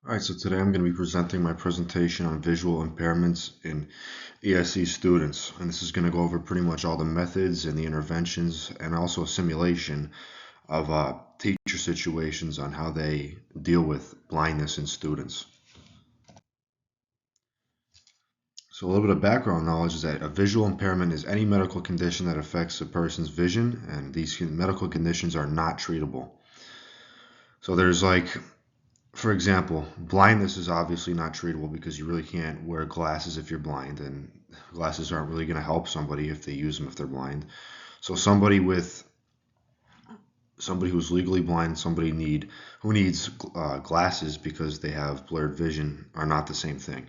Alright, so today I'm going to be presenting my presentation on visual impairments in ESE students. And this is going to go over pretty much all the methods and the interventions and also a simulation of teacher situations on how they deal with blindness in students. So a little bit of background knowledge is that a visual impairment is any medical condition that affects a person's vision, and these medical conditions are not treatable. So there's for example, blindness is obviously not treatable because you really can't wear glasses if you're blind, and glasses aren't really going to help somebody if they use them if they're blind. So somebody who's legally blind, who needs glasses because they have blurred vision are not the same thing.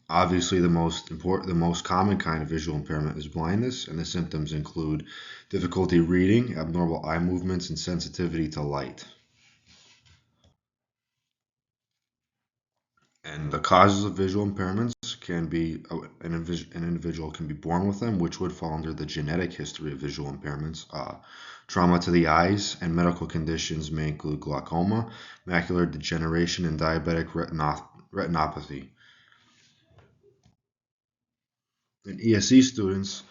Obviously, the most common kind of visual impairment is blindness, and the symptoms include difficulty reading, abnormal eye movements, and sensitivity to light. And the causes of visual impairments can be an individual can be born with them, which would fall under the genetic history of visual impairments. Trauma to the eyes and medical conditions may include glaucoma, macular degeneration, and diabetic retinopathy. In ESE students,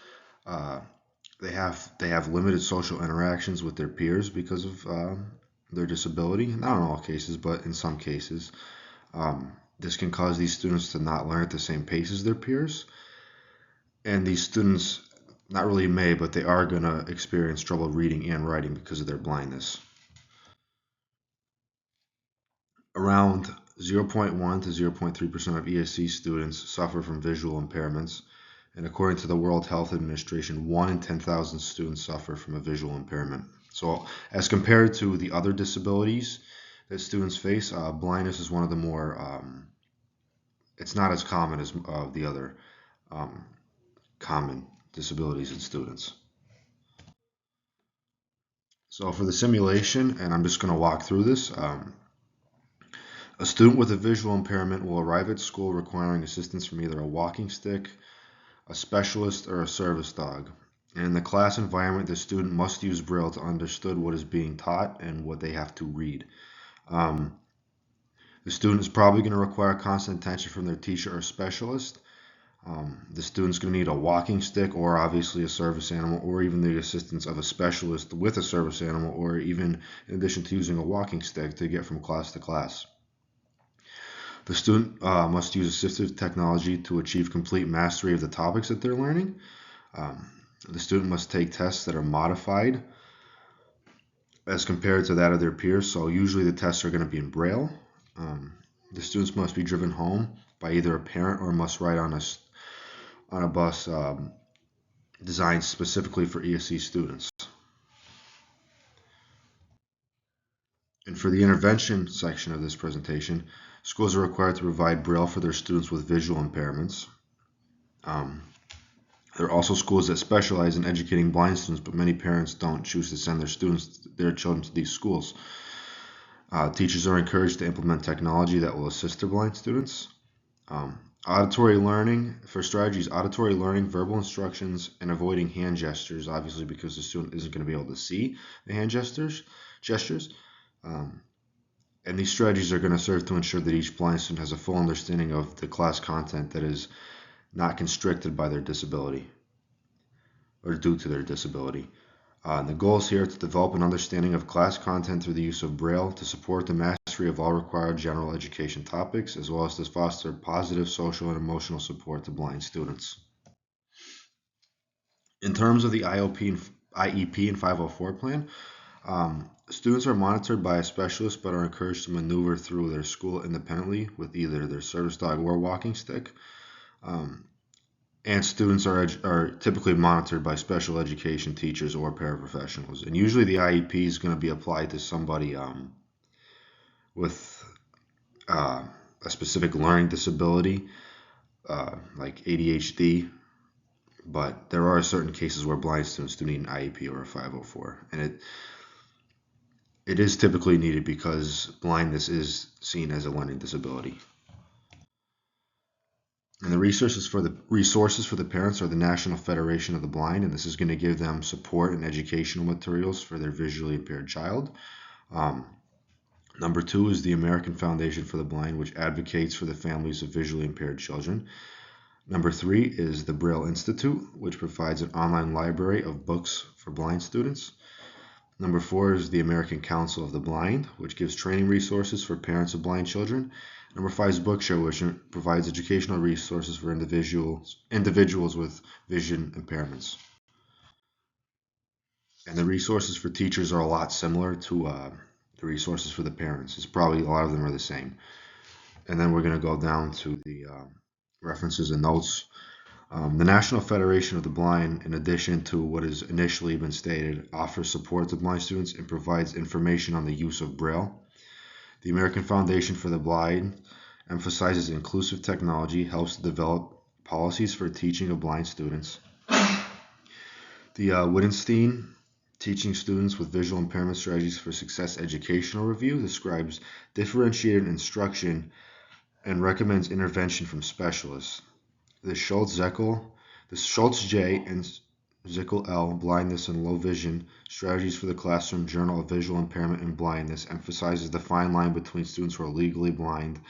uh, they have limited social interactions with their peers because of their disability. Not in all cases, but in some cases. This can cause these students to not learn at the same pace as their peers. And these students, not really may, but they are going to experience trouble reading and writing because of their blindness. Around 0.1 to 0.3% of ESC students suffer from visual impairments. And according to the World Health Administration, 1 in 10,000 students suffer from a visual impairment. So as compared to the other disabilities that students face, blindness is one of the more, it's not as common as the other common disabilities in students. So for the simulation, and I'm just going to walk through this, a student with a visual impairment will arrive at school requiring assistance from either a walking stick, a specialist, or a service dog. And in the class environment, the student must use Braille to understand what is being taught and what they have to read. The student is probably going to require constant attention from their teacher or specialist. The student's going to need a walking stick or obviously a service animal, or even the assistance of a specialist with a service animal, or even in addition to using a walking stick to get from class to class. The student must use assistive technology to achieve complete mastery of the topics that they're learning. The student must take tests that are modified as compared to that of their peers, so usually the tests are going to be in Braille. The students must be driven home by either a parent or must ride on a bus designed specifically for ESE students. And for the intervention section of this presentation, schools are required to provide Braille for their students with visual impairments. There are also schools that specialize in educating blind students, but many parents don't choose to send their children to these schools. Teachers are encouraged to implement technology that will assist their blind students. Auditory learning, for strategies, auditory learning, verbal instructions, and avoiding hand gestures, obviously because the student isn't going to be able to see the hand gestures. And these strategies are going to serve to ensure that each blind student has a full understanding of the class content that is not constricted by their disability or due to their disability. The goal is here to develop an understanding of class content through the use of Braille to support the mastery of all required general education topics, as well as to foster positive social and emotional support to blind students. In terms of the IEP and 504 plan, students are monitored by a specialist but are encouraged to maneuver through their school independently with either their service dog or walking stick. And students are typically monitored by special education teachers or paraprofessionals. And usually the IEP is going to be applied to somebody with a specific learning disability, like ADHD. But there are certain cases where blind students do need an IEP or a 504. And it is typically needed because blindness is seen as a learning disability. And the resources for the parents are the National Federation of the Blind, and this is going to give them support and educational materials for their visually impaired child. Number 2 is the American Foundation for the Blind, which advocates for the families of visually impaired children. Number 3 is the Braille Institute, which provides an online library of books for blind students. Number 4 is the American Council of the Blind, which gives training resources for parents of blind children. Number 5 is Bookshare, which provides educational resources for individuals with vision impairments. And the resources for teachers are a lot similar to the resources for the parents. It's probably a lot of them are the same. And then we're going to go down to the references and notes. The National Federation of the Blind, in addition to what has initially been stated, offers support to blind students and provides information on the use of Braille. The American Foundation for the Blind emphasizes inclusive technology, helps to develop policies for teaching of blind students. The Wittgenstein Teaching Students with Visual Impairment Strategies for Success Educational Review describes differentiated instruction and recommends intervention from specialists. The Schultz-J and Zickel L. Blindness and Low Vision Strategies for the Classroom Journal of Visual Impairment and Blindness emphasizes the fine line between students who are legally blind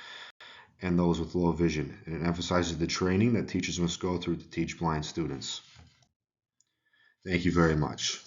and those with low vision, and it emphasizes the training that teachers must go through to teach blind students. Thank you very much.